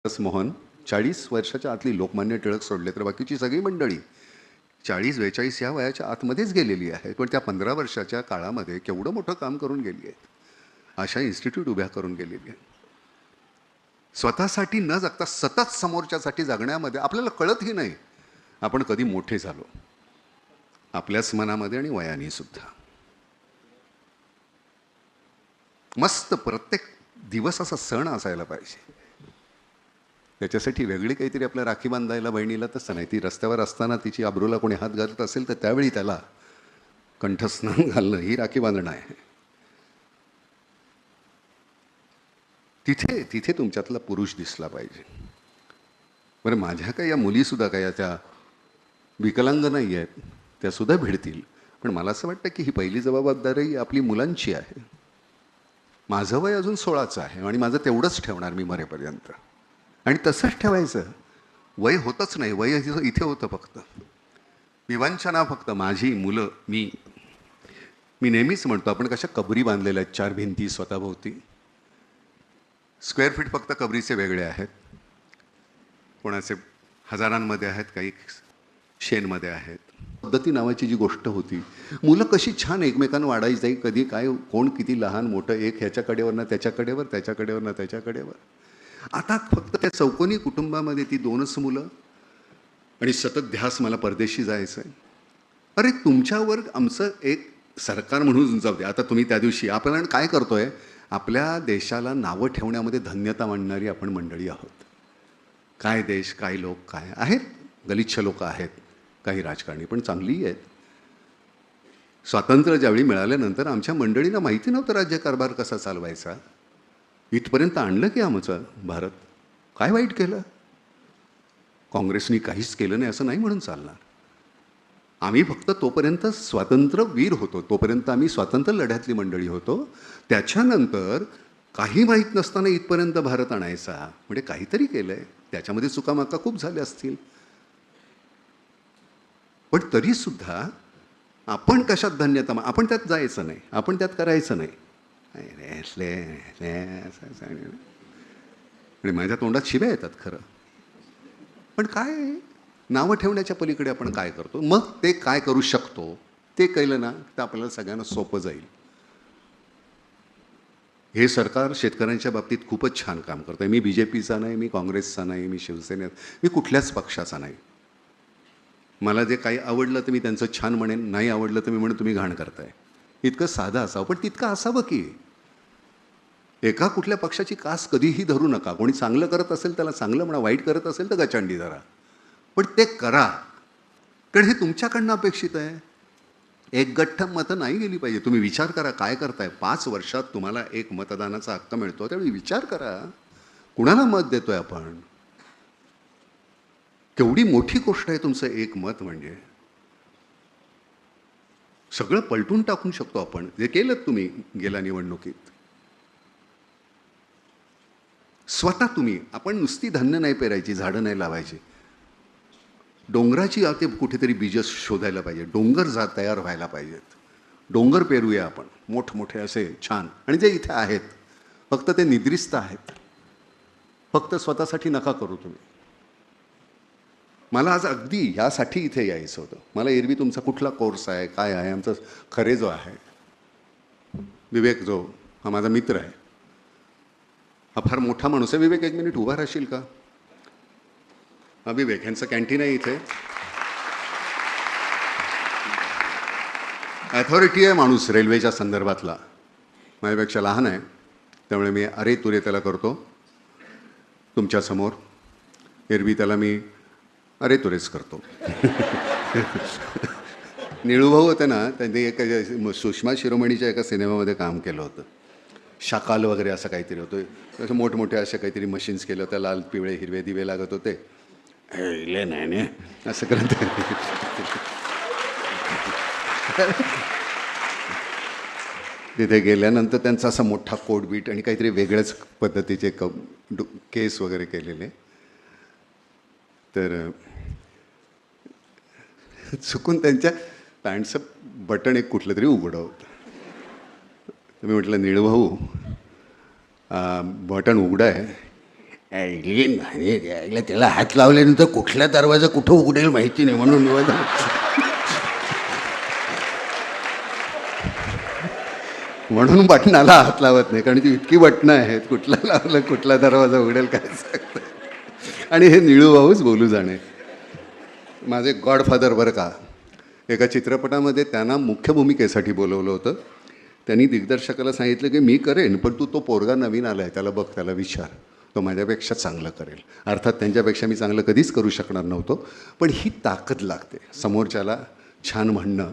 मोहन 40 वर्षाच्या आतली लोकमान्य टिळक सोडले तर बाकीची सगळी मंडळी 40-42 या वयाच्या आतमध्येच गेलेली आहे. पण त्या 15 वर्षाच्या काळामध्ये केवढं मोठं काम करून गेली आहे. अशा इन्स्टिट्यूट उभ्या करून गेलेली आहे. स्वतःसाठी न जगता सतत समोरच्यासाठी जगण्यामध्ये आपल्याला कळतही नाही आपण कधी मोठे झालो, आपल्याच मनामध्ये आणि वयाने सुद्धा. मस्त प्रत्येक दिवस असा सण असायला पाहिजे. त्याच्यासाठी वेगळी काहीतरी आपल्या राखी बांधायला बहिणीला तसं नाही. ती रस्त्यावर असताना तिची आबरूला कोणी हात घालत असेल तर त्यावेळी त्याला कंठस्नान घालणं ही राखी बांधणं आहे. तिथे तिथे तुमच्यातला पुरुष दिसला पाहिजे. बरं, माझ्या काही या मुलीसुद्धा काय त्या विकलांग नाही आहेत, त्यासुद्धा भिडतील. पण मला असं वाटतं की ही पहिली जबाबदारी आपली मुलांची आहे. माझं वय अजून 16चं आहे आणि माझं तेवढंच ठेवणार मी मरेपर्यंत. आणि तसंच ठेवायचं. वय होतच नाही, वय इथे होतं फक्त. विवंचना फक्त माझी मुलं मी नेहमीच म्हणतो आपण कशा कबरी बांधलेल्या आहेत 4 भिंती स्वतःभोवती. स्क्वेअर फीट फक्त कबरीचे वेगळे आहेत. कोणाचे हजारांमध्ये आहेत, काही शेनमध्ये आहेत. पद्धती नावाची जी गोष्ट होती, मुलं कशी छान एकमेकांना वाढायची, कधी काय कोण किती लहान मोठं, एक ह्याच्याकडेवर ना त्याच्याकडेवर, त्याच्याकडेवर ना त्याच्याकडेवर. आता फक्त त्या चौकोनी कुटुंबामध्ये ती 2च मुलं आणि सतत ध्यास मला परदेशी जायचं आहे. अरे तुमच्यावर आमचं एक सरकार म्हणून जाऊ दे. आता तुम्ही त्या दिवशी आपण काय करतोय, आपल्या देशाला नावं ठेवण्यामध्ये धन्यता मानणारी आपण मंडळी आहोत. काय देश, काय लोक, काय आहेत गलिच्छ लोक आहेत, काही राजकारणी पण चांगलीही आहेत. स्वातंत्र्य ज्यावेळी मिळाल्यानंतर आमच्या मंडळींना माहिती नव्हतं राज्यकारभार कसा चालवायचा. इथपर्यंत आणलं की आमचं भारत. काय वाईट केलं? काँग्रेसनी काहीच केलं नाही असं नाही म्हणून चालणार. आम्ही फक्त तोपर्यंत स्वातंत्र्यवीर होतो, तोपर्यंत आम्ही स्वातंत्र्य लढ्यातली मंडळी होतो. त्याच्यानंतर काही माहीत नसताना इथपर्यंत भारत आणायचा म्हणजे काहीतरी केलं आहे. त्याच्यामध्ये चुकामाका खूप झाल्या असतील, पण तरीसुद्धा आपण कशात धन्यता, आपण त्यात जायचं नाही, आपण त्यात करायचं नाही. आणि माझ्या तोंडात शिव्या येतात खरं. पण काय नावं ठेवण्याच्या पलीकडे आपण काय करतो? मग ते काय करू शकतो ते केलं ना तर आपल्याला सगळ्यांना सोपं जाईल. हे सरकार शेतकऱ्यांच्या बाबतीत खूपच छान काम करतं आहे. मी BJPचा नाही, मी काँग्रेसचा नाही, मी शिवसेनेत, मी कुठल्याच पक्षाचा नाही. मला जे काही आवडलं तर मी त्यांचं छान म्हणेन, नाही आवडलं तर मी म्हणेन तुम्ही घाण करताय. इतकं साधं असावं. पण तितकं असावं की एका कुठल्या पक्षाची कास कधीही धरू नका. कोणी चांगलं करत असेल त्याला चांगलं म्हणा, वाईट करत असेल तर गचांडी धरा, पण ते करा. कारण हे तुमच्याकडनं अपेक्षित आहे. एक गठ्ठ मतं नाही गेली पाहिजे. तुम्ही विचार करा काय करताय. 5 वर्षात तुम्हाला एक मतदानाचा हक्क मिळतो, त्यावेळी विचार करा कुणाला मत देतोय आपण. केवढी मोठी गोष्ट आहे तुमचं एक मत. म्हणजे सगळं पलटून टाकून शकतो आपण. जे केलं तुम्ही गेल्या निवडणुकीत. स्वतः तुम्ही, आपण नुसती धान्य नाही पेरायची, झाडं नाही लावायची. डोंगराची ते कुठेतरी बीज शोधायला पाहिजे. डोंगर तयार व्हायला पाहिजेत. डोंगर पेरूया आपण मोठमोठे असे छान. आणि जे इथे आहेत फक्त ते निद्रिस्त आहेत. फक्त स्वतःसाठी नका करू तुम्ही. मला आज अगदी ह्यासाठी इथे यायचं होतं. मला एरवी तुमचा कुठला कोर्स आहे काय आहे, आमचं खरे जो आहे विवेक, जो हा माझा मित्र आहे, हा फार मोठा माणूस आहे. विवेक 1 मिनिट उभा राहशील का? हा विवेक, ह्यांचं कॅन्टीन आहे इथे. ॲथॉरिटी आहे माणूस रेल्वेच्या संदर्भातला. माझ्यापेक्षा लहान आहे, त्यामुळे मी अरे तुरे त्याला करतो तुमच्यासमोर. एरवी त्याला मी अरे तुरेच करतो. निळूभाऊ होते ना, त्यांनी एका सुषमा शिरोमणीच्या एका सिनेमामध्ये काम केलं होतं. शाकाल वगैरे असं काहीतरी होतं. तसं मोठमोठे असे काहीतरी मशीन्स केलं होतं. लाल पिवळे हिरवे दिवे लागत होते. ले नाही असं करत तिथे गेल्यानंतर त्यांचा असा मोठा कोट बीट आणि काहीतरी वेगळ्याच पद्धतीचे केस वगैरे केलेले. तर चुकून त्यांच्या पॅन्टचं बटन एक कुठलं तरी उघडं होतं. मी म्हटलं निळभाऊ बटन उघडं आहे, यायला त्याला हात लावल्यानंतर कुठला दरवाजा कुठं उघडेल माहिती नाही म्हणून म्हणून बटनाला हात लावत नाही, कारण ती इतकी बटणं आहेत, कुठला लावलं कुठला दरवाजा उघडेल काय सांगतं. आणि हे निळू भाऊच बोलू जाणे. माझे गॉडफादर बरं का. एका चित्रपटामध्ये त्यांना मुख्य भूमिकेसाठी बोलवलं होतं. त्यांनी दिग्दर्शकाला सांगितलं की मी करेन, पण तो पोरगा नवीन आला आहे, त्याला बघ, त्याला विचार, तो माझ्यापेक्षा चांगलं करेल. अर्थात त्यांच्यापेक्षा मी चांगलं कधीच करू शकणार नव्हतो, पण ही ताकद लागते समोरच्याला छान म्हणणं.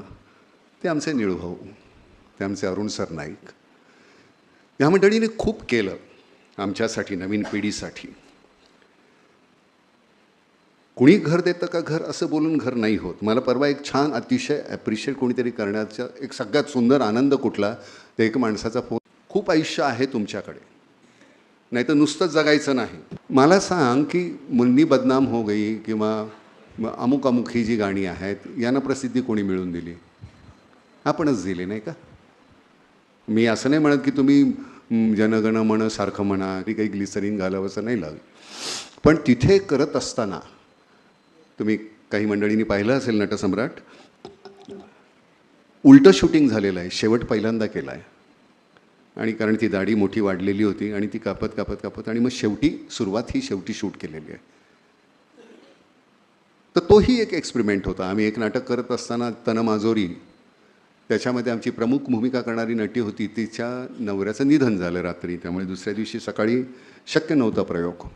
ते आमचे निळू भाऊ, ते आमचे अरुण सर नाईक. ह्या मंडळीने खूप केलं आमच्यासाठी, नवीन पिढीसाठी. कुणी घर देतं का घर असं बोलून घर नाही होत. मला परवा एक छान अतिशय ॲप्रिशिएट कोणीतरी करण्याचा एक सगळ्यात सुंदर आनंद कुठला, ते एक माणसाचा फोन, खूप आयुष्य आहे तुमच्याकडे, नाही तर नुसतंच जगायचं नाही. मला सांग की मुन्नी बदनाम हो गई किंवा अमुक अमुक ही जी गाणी आहेत यांना प्रसिद्धी कोणी मिळवून दिली? आपणच दिली, नाही का? मी असं नाही म्हणत की तुम्ही जनगण मन सारखं म्हणा, की काही ग्लिसरीन घालावं असं नाही लागलं. पण तिथे करत असताना तुम्ही काही मंडळींनी पाहिलं असेल नटसम्राट, उलटं शूटिंग झालेलं आहे. शेवट पहिल्यांदा केला आहे. आणि कारण ती दाढी मोठी वाढलेली होती आणि ती कापत कापत कापत आणि मग शेवटी सुरुवात ही शेवटी शूट केलेली आहे. तर तोही एक एक्सपेरिमेंट होता. आम्ही एक नाटक करत असताना तनमाजोरी, त्याच्यामध्ये आमची प्रमुख भूमिका करणारी नटी होती, तिच्या नवऱ्याचं निधन झालं रात्री. त्यामुळे दुसऱ्या दिवशी सकाळी शक्य नव्हता प्रयोग.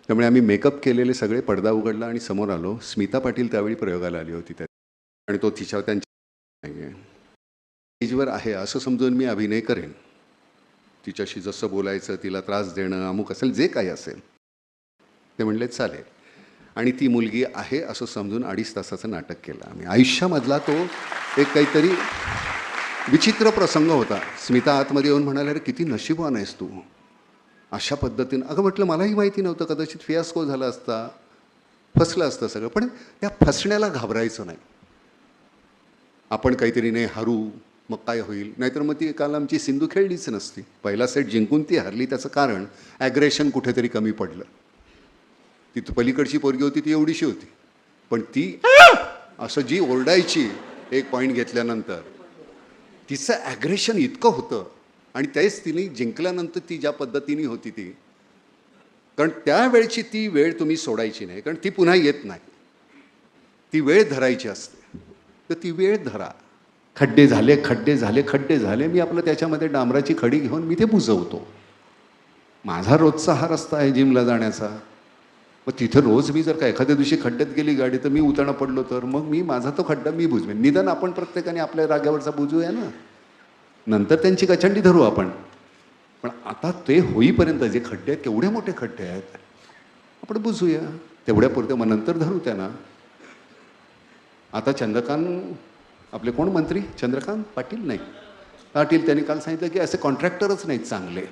त्यामुळे आम्ही मेकअप केलेले सगळे, पडदा उघडला आणि समोर आलो. स्मिता पाटील त्यावेळी प्रयोगाला आली होती त्या, आणि तो तिच्या त्यांच्या नाही आहे, स्टेजवर आहे असं समजून मी अभिनय करेन. तिच्याशी जसं बोलायचं, तिला त्रास देणं, अमुक असेल, जे काही असेल. ते म्हणले चालेल. आणि ती मुलगी आहे असं समजून 2.5 तासाचं नाटक केलं आम्ही. आयुष्यामधला तो एक काहीतरी विचित्र प्रसंग होता. स्मिता आतमध्ये येऊन म्हणाले, अरे किती नशीबवान आहेस तू, अशा पद्धतीनं. अगं म्हटलं मलाही माहिती नव्हतं, कदाचित फियास्को झाला असता, फसलं असतं सगळं, पण त्या फसण्याला घाबरायचं नाही. आपण काहीतरी नाही हरू, मग काय होईल, नाहीतर मग ती काल आमची सिंधू खेळलीच नसती. पहिला सेट जिंकून ती हरली, त्याचं कारण ॲग्रेशन कुठेतरी कमी पडलं. ती पलीकडची पोरगी होती, ती एवढीशी होती, पण ती असं जी ओरडायची एक पॉईंट घेतल्यानंतर, तिचं ॲग्रेशन इतकं होतं. आणि तेच तिने जिंकल्यानंतर ती ज्या पद्धतीने होती ती, कारण त्यावेळची ती वेळ तुम्ही सोडायची नाही, कारण ती पुन्हा येत नाही. ती वेळ धरायची असते, तर ती वेळ धरा. खड्डे झाले, खड्डे झाले, खड्डे झाले, मी आपलं त्याच्यामध्ये डांबराची खडी घेऊन मी ते बुजवतो. माझा रोजचा हा रस्ता आहे जिमला जाण्याचा. मग तिथं रोज मी जर का एखाद्या दिवशी खड्ड्यात गेली गाडी, तर मी उतरणं पडलो तर मग मी माझा तो खड्डा मी बुजवेन. निदान आपण प्रत्येकाने आपल्या रागावरचा बुजूया ना, नंतर त्यांची गचंडी धरू आपण. पण आता ते होईपर्यंत जे खड्डे आहेत, केवढे मोठे खड्डे आहेत, आपण बुजूया तेवढ्या पुरते, मग नंतर धरू त्यांना. आता चंद्रकांत, आपले कोण मंत्री, चंद्रकांत पाटील, नाही पाटील, त्यांनी काल सांगितलं की असे कॉन्ट्रॅक्टरच नाहीत चांगले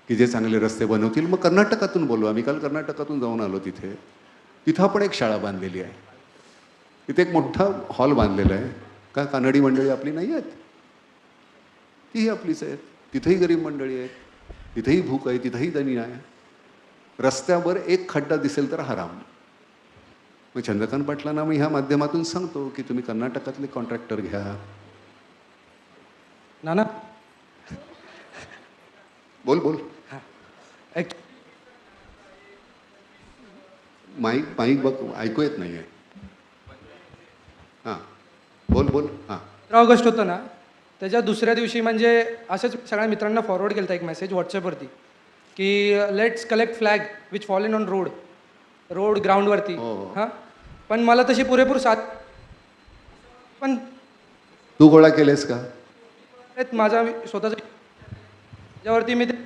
की जे चांगले रस्ते बनवतील. मग कर्नाटकातून बोलू. आम्ही काल कर्नाटकातून जाऊन आलो. तिथं आपण एक शाळा बांधलेली आहे. तिथे एक मोठा हॉल बांधलेला आहे. का कानडी मंडळी आपली नाही आहेत, तीही आपलीच आहेत. तिथंही गरीब मंडळी आहेत, तिथंही भूक आहे, तिथंही दणी आहे. रस्त्यावर एक खड्डा दिसेल तर हराम. मग चंद्रकांत पाटलांना मी ह्या माध्यमातून सांगतो की तुम्ही कर्नाटकातले कॉन्ट्रॅक्टर घ्या. नाना बोल बोल. एक माईक माईक बघ, ऐकू येत नाही आहे. हां बोल बोल. हां 15 ऑगस्ट होतं ना, त्याच्या दुसऱ्या दिवशी म्हणजे असंच सगळ्या मित्रांना फॉरवर्ड केलं एक मेसेज व्हॉट्सअपवरती की let's collect flag which fallen on road ग्राउंडवरती. हां, पण मला तशी पुरेपूर साथ, पण तू गोळा केलेस का? माझा स्वतःचा त्याच्यावरती मी ते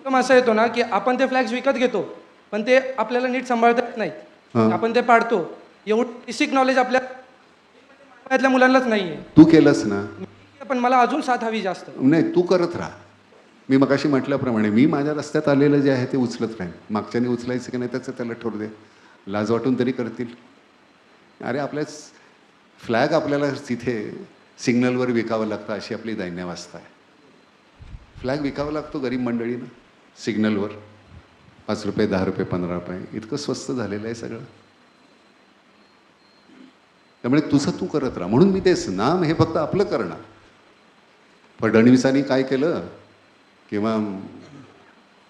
असं येतो ना की आपण ते फ्लॅग्स विकत घेतो, पण ते आपल्याला नीट सांभाळता येत नाहीत. आपण ते पाडतो. एवढं बेसिक नॉलेज आपल्या मुलांनाच नाही आहे. तू केलंस ना, पण मला अजून साथ हवी जास्त. नाही तू करत राहा. मी मगाशी म्हटल्याप्रमाणे मी माझ्या रस्त्यात आलेलं जे आहे ते उचलत राहीन. मागच्याने उचलायचं की नाही त्याचं त्याला ठरवू दे. लाज वाटून तरी करतील. अरे आपल्या फ्लॅग आपल्याला तिथे सिग्नलवर विकावं लागतं, अशी आपली दैन्यावस्था आहे. फ्लॅग विकावा लागतो गरीब मंडळीनं सिग्नलवर. ₹5, ₹10, ₹15 इतकं स्वस्त झालेलं आहे सगळं. त्यामुळे तुझं तू करत राहा. म्हणून मी तेच नाम हे फक्त आपलं करणं. फडणवीसांनी काय केलं किंवा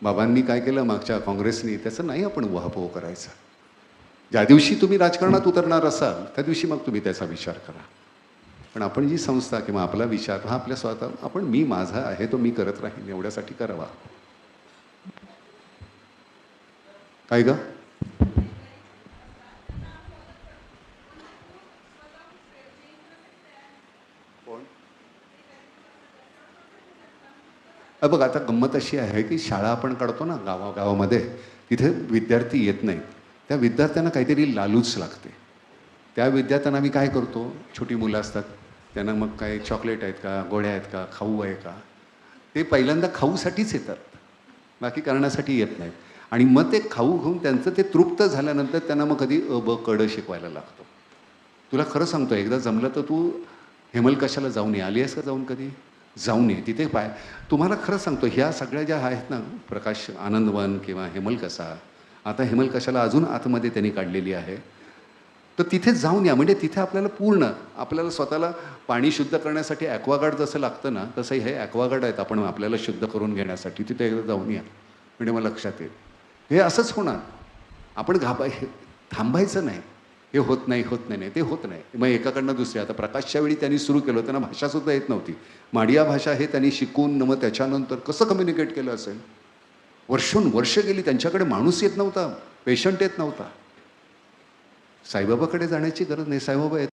बाबांनी काय केलं मागच्या काँग्रेसनी, त्याचं नाही आपण उहापोह करायचा. ज्या दिवशी तुम्ही राजकारणात उतरणार असाल त्या दिवशी मग तुम्ही त्याचा विचार करा. पण आपण जी संस्था किंवा आपला विचार हा आपल्या स्वतः आपण मी माझा आहे तो मी करत राहीन एवढ्यासाठी करावा. काय ग? बघ आता गंमत अशी आहे की शाळा आपण काढतो ना गावागावामध्ये, तिथे विद्यार्थी येत नाहीत. त्या विद्यार्थ्यांना काहीतरी लालूच लागते. त्या विद्यार्थ्यांना आम्ही काय करतो, छोटी मुलं असतात त्यांना मग काय चॉकलेट आहेत का, गोळ्या आहेत का, खाऊ आहे का, ते पहिल्यांदा खाऊसाठीच येतात, बाकी करण्यासाठी येत नाहीत. आणि मग ते खाऊ घेऊन त्यांचं ते तृप्त झाल्यानंतर त्यांना मग कधी ब कड शिकवायला लागतो. तुला खरं सांगतो, एकदा जमलं तर तू हेमलकशाला जाऊन ये. आली आहेस का जाऊन कधी? जाऊन ये तिथे पाय. तुम्हाला खरं सांगतो ह्या सगळ्या ज्या आहेत ना, प्रकाश आनंदवन किंवा हेमलकसा, आता हेमलकशाला अजून आतमध्ये त्यांनी काढलेली आहे, तर तिथे जाऊन या. म्हणजे तिथे आपल्याला पूर्ण आपल्याला स्वतःला पाणी शुद्ध करण्यासाठी ॲक्वागार्ड जसं लागतं ना, तसं हे ॲक्वागार्ड आहेत आपण आपल्याला शुद्ध करून घेण्यासाठी. तिथे एकदा जाऊन या म्हणजे मला लक्षात येईल. हे असंच होणार. आपण थांबायचं नाही. हे होत नाही होत नाही नाही ते होत नाही. मग एकाकडनं दुसऱ्या, आता प्रकाशच्या वेळी त्यांनी सुरू केलं, त्यांना भाषासुद्धा येत नव्हती. माडिया भाषा हे त्यांनी शिकून मग त्याच्यानंतर कसं कम्युनिकेट केलं असेल. वर्ष गेली, त्यांच्याकडे माणूस येत नव्हता, पेशंट येत नव्हता. साईबाबाकडे जाण्याची गरज नाही, साईबाबा येत.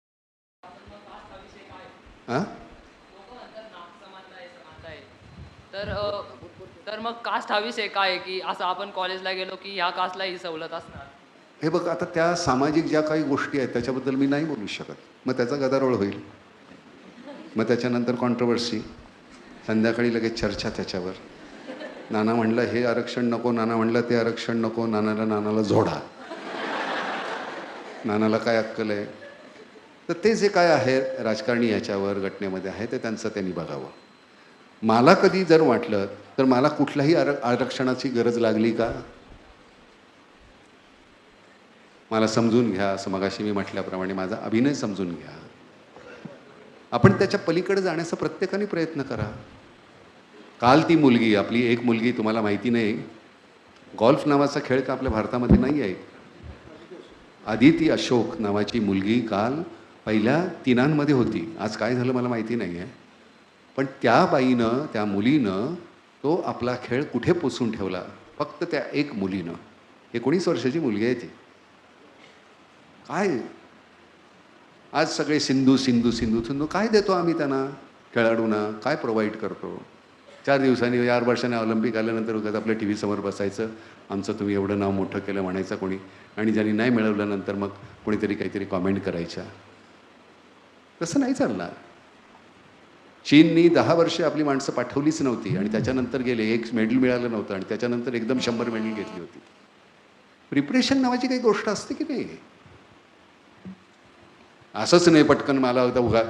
हां तर तर मग कास्ट हा विषय काय आहे की असं आपण कॉलेजला गेलो की ह्या कास्टला ही सवलत असणार. हे बघ आता त्या सामाजिक ज्या काही गोष्टी आहेत त्याच्याबद्दल मी नाही बोलू शकत. मग त्याचा गदारोळ होईल, मग त्याच्यानंतर कॉन्ट्रोवर्सी, संध्याकाळी लगेच चर्चा त्याच्यावर. नाना म्हणलं हे आरक्षण नको, नाना म्हणलं ते आरक्षण नको, नानाला जोडा. नानाला काय अक्कल आहे. तर ते जे काय आहे राजकारणी याच्यावर घटनेमध्ये आहे ते त्यांचं त्यांनी बघावं. मला कधी जर वाटलं तर मला कुठल्याही आरक्षणाची गरज लागली का, मला समजून घ्या. असं मगाशी मी म्हटल्याप्रमाणे माझा अभिनय समजून घ्या. आपण त्याच्या पलीकडे जाण्याचा प्रत्येकाने प्रयत्न करा. काल ती मुलगी, आपली एक मुलगी, तुम्हाला माहिती नाही, गॉल्फ नावाचा खेळ का आपल्या भारतामध्ये नाही आहे. आदिती अशोक नावाची मुलगी काल पहिल्या तिनांमध्ये होती. आज काय झालं मला माहिती नाही आहे, पण त्या बाईनं, त्या मुलीनं तो आपला खेळ कुठे पोचून ठेवला, फक्त त्या एक मुलीनं. 19 वर्षाची मुलगी आहे ती. काय आज सगळे सिंधू सिंधू सिंधू सिंधू काय देतो आम्ही त्यांना, खेळाडूंना काय प्रोव्हाइड करतो. 4 दिवसांनी 4 वर्षांनी ऑलिम्पिक आल्यानंतर उगाच आपल्या टी व्ही समोर बसायचं, आमचं तुम्ही एवढं नाव मोठं केलं म्हणायचं कोणी, आणि ज्यांनी नाही मिळवल्यानंतर मग कोणीतरी काहीतरी कॉमेंट करायच्या. तसं नाही चालणार. चीननी 10 वर्ष आपली माणसं पाठवलीच नव्हती आणि त्याच्यानंतर गेले, एक मेडल मिळालं नव्हतं आणि त्याच्यानंतर एकदम 100 मेडल घेतली होती. प्रिपरेशन नावाची काही गोष्ट असते की नाही. असंच नाही पटकन मला होता उगा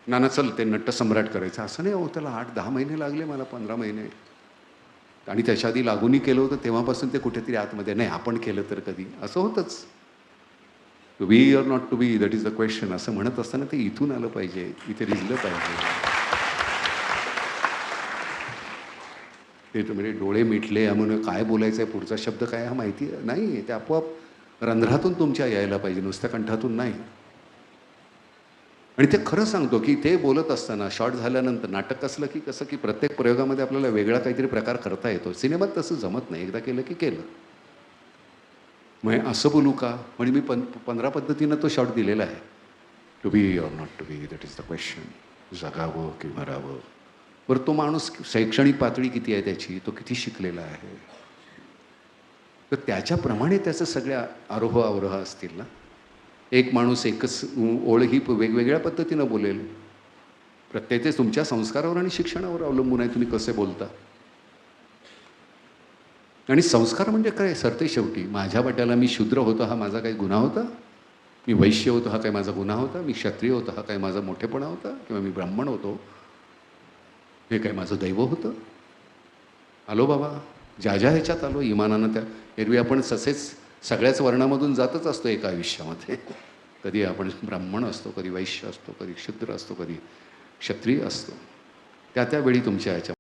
नाना चल ते नटसम्राट करायचं असं नाही. हो, त्याला 8-10 महिने लागले, मला 15 महिने. आणि त्याच्या आधी लागूनही केलं होतं, तेव्हापासून ते कुठेतरी आतमध्ये नाही आपण केलं तर कधी असं होतंच. To be or not to be, that is the question असं म्हणत असताना ते इथून आलं पाहिजे, इथे रिजलं पाहिजे. ते म्हणजे डोळे मिटले म्हणून काय बोलायचं आहे, पुढचा शब्द काय हा माहिती नाही. ते आपोआप रंध्रातून तुमच्या यायला पाहिजे, नुसत्या कंठातून नाही. आणि ते खरं सांगतो की ते बोलत असताना शॉर्ट झाल्यानंतर नाटक असलं की कसं की प्रत्येक प्रयोगामध्ये आपल्याला वेगळा काहीतरी प्रकार करता येतो. सिनेमात तसं जमत नाही, एकदा केलं की केलं. मग असं बोलू का म्हणजे मी 15 पद्धतीनं तो शॉर्ट दिलेला आहे. To be or not to be, that is the question. जगावं की मरावं. बरं तो माणूस शैक्षणिक पातळी किती आहे त्याची, तो किती शिकलेला आहे, तर त्याच्याप्रमाणे त्याचं सगळ्या आरोह अवरोह असतील ना. एक माणूस एकच ओळ ही वेगवेगळ्या पद्धतीनं बोलेल. प्रत्येक ते तुमच्या संस्कारावर आणि शिक्षणावर अवलंबून आहे तुम्ही कसे बोलता. आणि संस्कार म्हणजे काय सरते शेवटी माझ्या वाट्याला मी शूद्र होतो हा माझा काही गुन्हा होता, मी वैश्य होतो हा काय माझा गुन्हा होता, मी क्षत्रिय होतो हा काय माझा मोठेपणा होता, किंवा मी ब्राह्मण होतो हे काय माझं दैव होतं. आलो बाबा, ज्या ज्या ह्याच्यात आलो इमानानं, त्या एरवी आपण तसेच सगळ्याच वर्णामधून जातच असतो एका आयुष्यामध्ये. कधी आपण ब्राह्मण असतो, कधी वैश्य असतो, कधी क्षुद्र असतो, कधी क्षत्रिय असतो. त्या त्यावेळी तुमच्या ह्याच्या